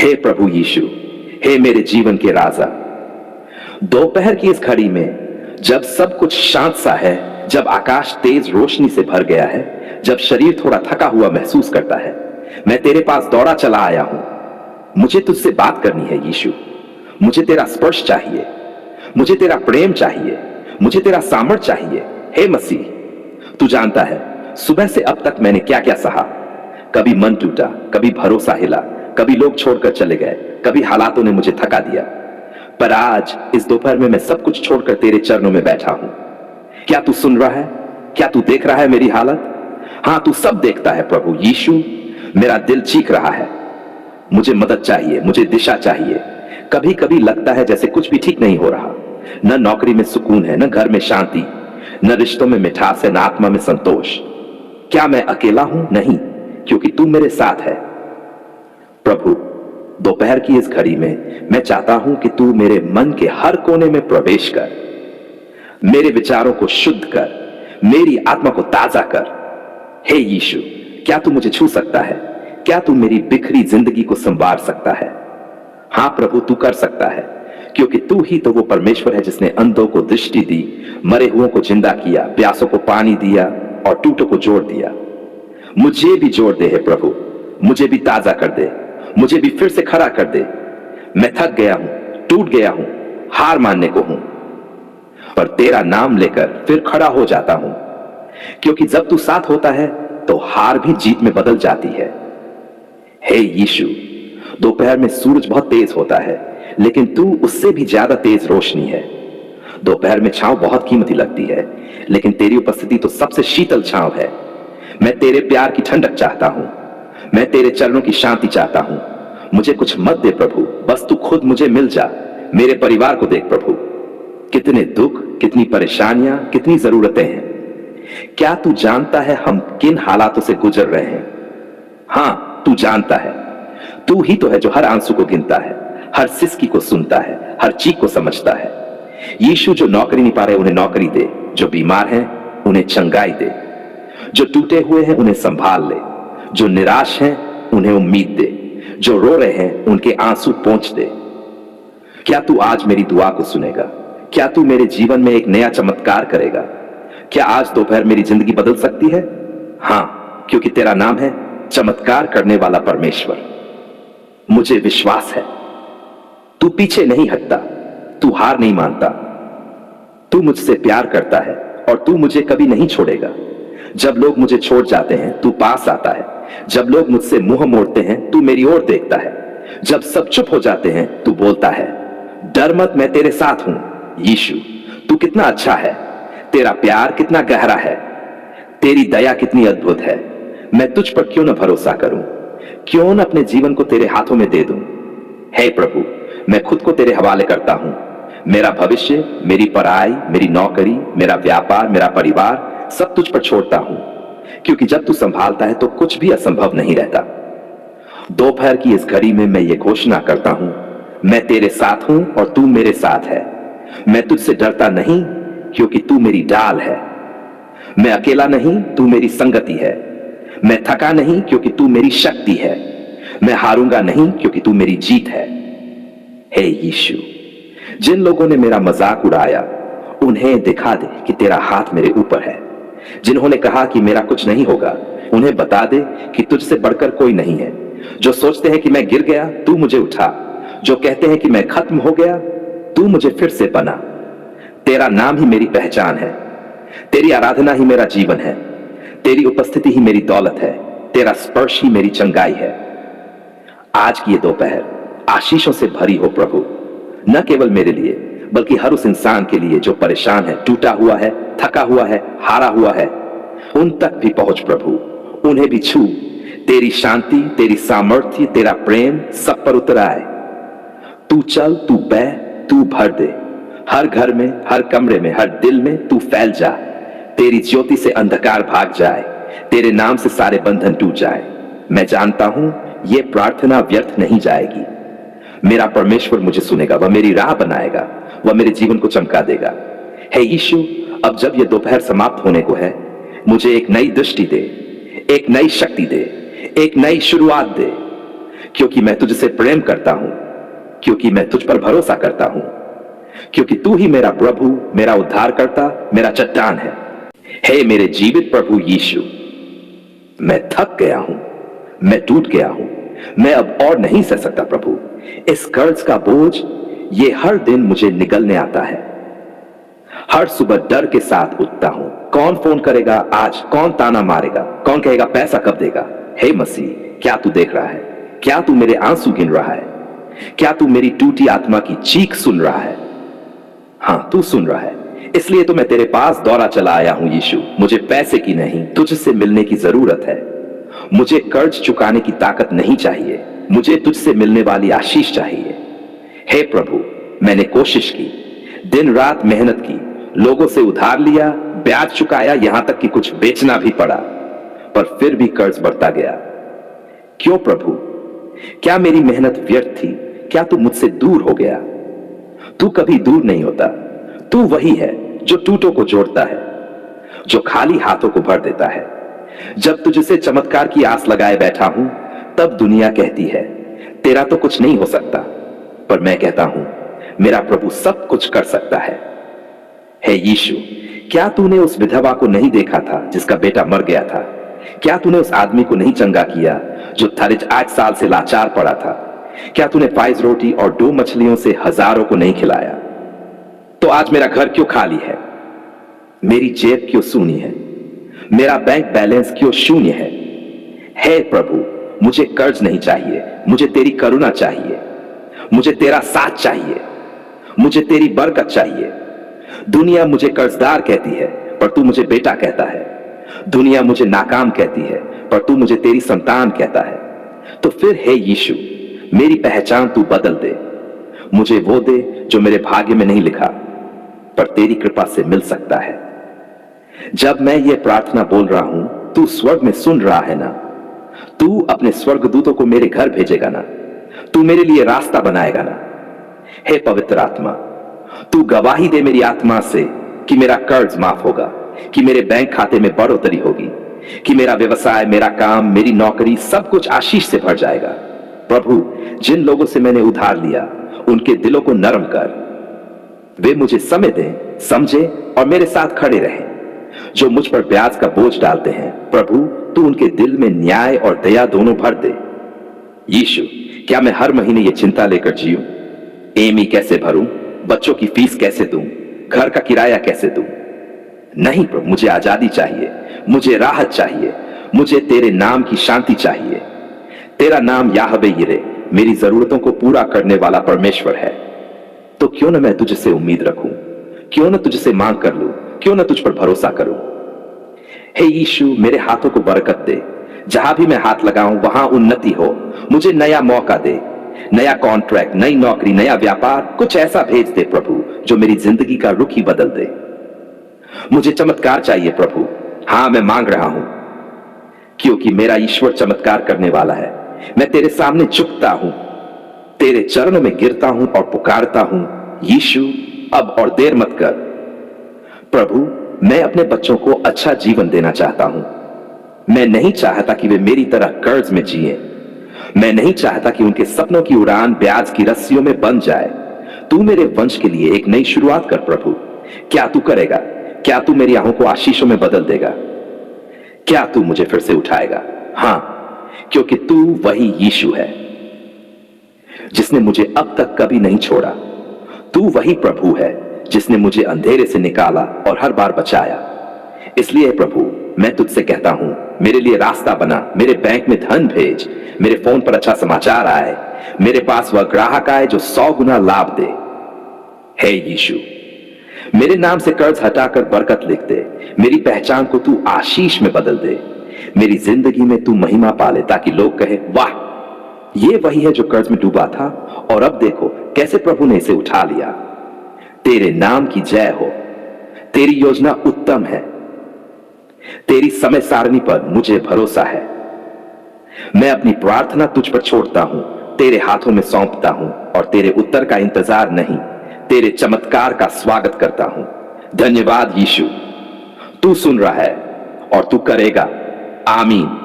हे प्रभु यीशु, हे मेरे जीवन के राजा, दोपहर की इस घड़ी में जब सब कुछ शांत सा है, जब आकाश तेज रोशनी से भर गया है, जब शरीर थोड़ा थका हुआ महसूस करता है, मैं तेरे पास दौड़ा चला आया हूं। मुझे तुझसे बात करनी है यीशु। मुझे तेरा स्पर्श चाहिए, मुझे तेरा प्रेम चाहिए, मुझे तेरा सामर्थ्य चाहिए। हे मसीह, तू जानता है सुबह से अब तक मैंने क्या क्या सहा। कभी मन टूटा, कभी भरोसा हिला, कभी लोग छोड़कर चले गए, कभी हालातों ने मुझे थका दिया। पर आज इस दोपहर में मैं सब कुछ छोड़कर तेरे चरणों में बैठा हूं। क्या तू सुन रहा है? क्या तू देख रहा है मेरी हालत? हां, तू सब देखता है प्रभु यीशु। मेरा दिल चीख रहा है, मुझे मदद चाहिए, मुझे दिशा चाहिए। कभी कभी लगता है जैसे कुछ भी ठीक नहीं हो रहा। न नौकरी में सुकून है, न घर में शांति, न रिश्तों में मिठास है, न आत्मा में संतोष। क्या मैं अकेला हूं? नहीं, क्योंकि तू मेरे साथ है। प्रभु, दोपहर की इस घड़ी में मैं चाहता हूं कि तू मेरे मन के हर कोने में प्रवेश कर, मेरे विचारों को शुद्ध कर, मेरी आत्मा को ताजा कर। हे यीशु, क्या तू मुझे छू सकता है? क्या तू मेरी बिखरी जिंदगी को संवार सकता है? हां प्रभु, तू कर सकता है, क्योंकि तू ही तो वो परमेश्वर है जिसने अंधों को दृष्टि दी, मरे हुओं को जिंदा किया, प्यासों को पानी दिया और टूटों को जोड़ दिया। मुझे भी जोड़ दे हे प्रभु, मुझे भी ताजा कर दे, मुझे भी फिर से खड़ा कर दे। मैं थक गया हूं, टूट गया हूं, हार मानने को हूं, पर तेरा नाम लेकर फिर खड़ा हो जाता हूं, क्योंकि जब तू साथ होता है तो हार भी जीत में बदल जाती है। हे यीशु, दोपहर में सूरज बहुत तेज होता है, लेकिन तू उससे भी ज्यादा तेज रोशनी है। दोपहर में छांव बहुत कीमती लगती है, लेकिन तेरी उपस्थिति तो सबसे शीतल छांव है। मैं तेरे प्यार की ठंडक चाहता हूं, मैं तेरे चरणों की शांति चाहता हूं। मुझे कुछ मत दे प्रभु, बस तू खुद मुझे मिल जा। मेरे परिवार को देख प्रभु, कितने दुख, कितनी परेशानियां, कितनी जरूरतें हैं। क्या तू जानता है हम किन हालातों से गुजर रहे हैं? हां, तू जानता है। तू ही तो है जो हर आंसू को गिनता है, हर सिसकी को सुनता है, हर चीख को समझता है। यीशु, जो नौकरी नहीं पा रहे उन्हें नौकरी दे, जो बीमार हैं उन्हें चंगाई दे, जो टूटे हुए हैं उन्हें संभाल ले, जो निराश हैं उन्हें उम्मीद दे, जो रो रहे हैं उनके आंसू पोंछ दे। क्या तू आज मेरी दुआ को सुनेगा? क्या तू मेरे जीवन में एक नया चमत्कार करेगा? क्या आज दोपहर मेरी जिंदगी बदल सकती है? हां, क्योंकि तेरा नाम है चमत्कार करने वाला परमेश्वर। मुझे विश्वास है तू पीछे नहीं हटता, तू हार नहीं मानता। तू मुझसे प्यार करता है और तू मुझे कभी नहीं छोड़ेगा। जब लोग मुझे छोड़ जाते हैं तू पास आता है, जब लोग मुझसे मुंह मोड़ते हैं तू मेरी ओर देखता है, जब सब चुप हो जाते हैं तू बोलता है, डर मत, मैं तेरे साथ हूं। यीशु, तू कितना अच्छा है, तेरा प्यार कितना गहरा है, तेरी दया कितनी अद्भुत है। मैं तुझ पर क्यों न भरोसा करूं, क्यों न अपने जीवन को तेरे हाथों में दे दूं। हे प्रभु, मैं खुद को तेरे हवाले करता हूं। मेरा भविष्य, मेरी पढ़ाई, मेरी नौकरी, मेरा व्यापार, मेरा परिवार सब तुझ पर छोड़ता हूं, क्योंकि जब तू संभालता है तो कुछ भी असंभव नहीं रहता। दोपहर की इस घड़ी में मैं ये घोषणा करता हूं, मैं तेरे साथ हूं और तू मेरे साथ है। मैं तुझसे डरता नहीं, क्योंकि तू मेरी ढाल है। मैं अकेला नहीं, तू मेरी संगति है। मैं थका नहीं, क्योंकि तू मेरी शक्ति है। मैं हारूंगा नहीं, क्योंकि तू मेरी जीत है। हे यीशु, जिन लोगों ने मेरा मजाक उड़ाया उन्हें दिखा दे कि तेरा हाथ मेरे ऊपर है। जिन्होंने कहा कि मेरा कुछ नहीं होगा, उन्हें बता दे कि तुझसे बढ़कर कोई नहीं है। जो सोचते हैं कि मैं गिर गया, तू मुझे उठा। जो कहते हैं कि मैं खत्म हो गया, तू मुझे फिर से बना। तेरा नाम ही मेरी पहचान है, तेरी आराधना ही मेरा जीवन है, तेरी उपस्थिति ही मेरी दौलत है, तेरा स्पर्श ही मेरी चंगाई है। आज की ये दोपहर आशीषों से भरी हो प्रभु, न केवल मेरे लिए बल्कि हर उस इंसान के लिए जो परेशान है, टूटा हुआ है, थका हुआ है, हारा हुआ है। उन तक भी पहुंच प्रभु, उन्हें भी छू। तेरी शांति, तेरी सामर्थ्य, तेरा प्रेम सब पर उतर आए। तू चल, तू बह, तू भर दे। हर घर में, हर कमरे में, हर दिल में तू फैल जा। तेरी ज्योति से अंधकार भाग जाए, तेरे नाम से सारे बंधन टूट जाए। मैं जानता हूं ये प्रार्थना व्यर्थ नहीं जाएगी। मेरा परमेश्वर मुझे सुनेगा, वह मेरी राह बनाएगा, वह मेरे जीवन को चमका देगा। हे यीशु, अब जब यह दोपहर समाप्त होने को है, मुझे एक नई दृष्टि दे, एक नई शक्ति दे, एक नई शुरुआत दे। क्योंकि मैं तुझसे प्रेम करता हूं, क्योंकि मैं तुझ पर भरोसा करता हूं, क्योंकि तू ही मेरा प्रभु, मेरा उद्धारकर्ता, मेरा चट्टान है। हे मेरे जीवित प्रभु यीशु, मैं थक गया हूं, मैं टूट गया हूं, मैं अब और नहीं सह सकता प्रभु। इस कर्ज का बोझ ये हर दिन मुझे निगलने आता है। हर सुबह डर के साथ उठता हूं, कौन फोन करेगा आज, कौन ताना मारेगा, कौन कहेगा पैसा कब देगा। हे मसीह, क्या तू देख रहा है? क्या तू मेरे आंसू गिन रहा है? क्या तू मेरी टूटी आत्मा की चीख सुन रहा है? हां, तू सुन रहा है। इसलिए तो मैं तेरे पास दौड़ा चला आया हूं यीशु। मुझे पैसे की नहीं, तुझसे मिलने की जरूरत है। मुझे कर्ज चुकाने की ताकत नहीं चाहिए, मुझे तुझसे मिलने वाली आशीष चाहिए। हे प्रभु, मैंने कोशिश की, दिन रात मेहनत की, लोगों से उधार लिया, ब्याज चुकाया, यहां तक कि कुछ बेचना भी पड़ा, पर फिर भी कर्ज बढ़ता गया। क्यों प्रभु? क्या मेरी मेहनत व्यर्थ थी? क्या तू मुझसे दूर हो गया? तू कभी दूर नहीं होता। तू वही है जो टूटों को जोड़ता है, जो खाली हाथों को भर देता है। जब तुझसे चमत्कार की आस लगाए बैठा हूं, तब दुनिया कहती है तेरा तो कुछ नहीं हो सकता, पर मैं कहता हूं मेरा प्रभु सब कुछ कर सकता है। हे यीशु, क्या तूने उस विधवा को नहीं देखा था जिसका बेटा मर गया था? क्या तूने उस आदमी को नहीं चंगा किया जो 8 साल से लाचार पड़ा था? क्या तूने 5 रोटी और 2 मछलियों से हजारों को नहीं खिलाया? तो आज मेरा घर क्यों खाली है? मेरी जेब क्यों सूनी है? मेरा बैंक बैलेंस क्यों शून्य है? हे प्रभु, मुझे कर्ज नहीं चाहिए, मुझे तेरी करुणा चाहिए, मुझे तेरा साथ चाहिए, मुझे तेरी बरकत चाहिए। दुनिया मुझे कर्जदार कहती है, पर तू मुझे बेटा कहता है। दुनिया मुझे नाकाम कहती है, पर तू मुझे तेरी संतान कहता है। तो फिर हे यीशु, मेरी पहचान तू बदल दे। मुझे वो दे जो मेरे भाग्य में नहीं लिखा, पर तेरी कृपा से मिल सकता है। जब मैं ये प्रार्थना बोल रहा हूं, तू स्वर्ग में सुन रहा है ना? तू अपने स्वर्गदूतों को मेरे घर भेजेगा ना? तू मेरे लिए रास्ता बनाएगा ना? हे पवित्र आत्मा, तू गवाही दे मेरी आत्मा से कि मेरा कर्ज माफ होगा, कि मेरे बैंक खाते में बढ़ोतरी होगी, कि मेरा व्यवसाय, मेरा काम, मेरी नौकरी, सब कुछ आशीष से भर जाएगा। प्रभु, जिन लोगों से मैंने उधार लिया, उनके दिलों को नरम कर। वे मुझे समय दें, समझे और मेरे साथ खड़े रहें। जो मुझ पर ब्याज का बोझ डालते हैं, प्रभु तू उनके दिल में न्याय और दया दोनों भर दे। यीशु, क्या मैं हर महीने ये चिंता लेकर जीऊं? एमी कैसे भरूं? बच्चों की फीस कैसे दूं? घर का किराया कैसे दूं? नहीं प्रभु, मुझे आजादी चाहिए, मुझे राहत चाहिए, मुझे तेरे नाम की शांति चाहिए। तेरा नाम याहवे यिरे मेरी जरूरतों को पूरा करने वाला परमेश्वर है। तो क्यों न मैं तुझसे उम्मीद रखूं, क्यों न तुझसे मांग कर लूं, क्यों न तुझ पर भरोसा करूं। हे यीशु, मेरे हाथों को बरकत दे। जहां भी मैं हाथ लगाऊं वहां उन्नति हो। मुझे नया मौका दे, नया कॉन्ट्रैक्ट, नई नौकरी, नया व्यापार, कुछ ऐसा भेज दे प्रभु जो मेरी जिंदगी का रुख ही बदल दे। मुझे चमत्कार चाहिए प्रभु। हां, मैं मांग रहा हूं, क्योंकि मेरा ईश्वर चमत्कार करने वाला है। मैं तेरे सामने झुकता हूं, तेरे चरणों में गिरता हूं और पुकारता हूं, यीशु अब और देर मत कर। प्रभु, मैं अपने बच्चों को अच्छा जीवन देना चाहता हूं। मैं नहीं चाहता कि वे मेरी तरह कर्ज में जिए। मैं नहीं चाहता कि उनके सपनों की उड़ान ब्याज की रस्सियों में बंध जाए। तू मेरे वंश के लिए एक नई शुरुआत कर प्रभु। क्या तू करेगा? क्या तू मेरी आंखों को आशीषों में बदल देगा? क्या तू मुझे फिर से उठाएगा? हां, क्योंकि तू वही यीशु है जिसने मुझे अब तक कभी नहीं छोड़ा। तू वही प्रभु है जिसने मुझे अंधेरे से निकाला और हर बार बचाया। इसलिए प्रभु, मैं तुझसे कहता हूं, मेरे लिए रास्ता बना, मेरे बैंक में धन भेज, मेरे फोन पर अच्छा समाचार आए, मेरे पास वह ग्राहक आए जो 100 गुना लाभ दे। हे यीशु, मेरे नाम से कर्ज हटाकर बरकत लिख दे। मेरी पहचान को तू आशीष में बदल दे। मेरी जिंदगी में तू महिमा पाले, ताकि लोग कहे, वाह, ये वही है जो कर्ज में डूबा था और अब देखो कैसे प्रभु ने इसे उठा लिया। तेरे नाम की जय हो। तेरी योजना उत्तम है। तेरी समय सारणी पर मुझे भरोसा है। मैं अपनी प्रार्थना तुझ पर छोड़ता हूं, तेरे हाथों में सौंपता हूं और तेरे उत्तर का इंतजार नहीं, तेरे चमत्कार का स्वागत करता हूं। धन्यवाद यीशु, तू सुन रहा है और तू करेगा। आमीन।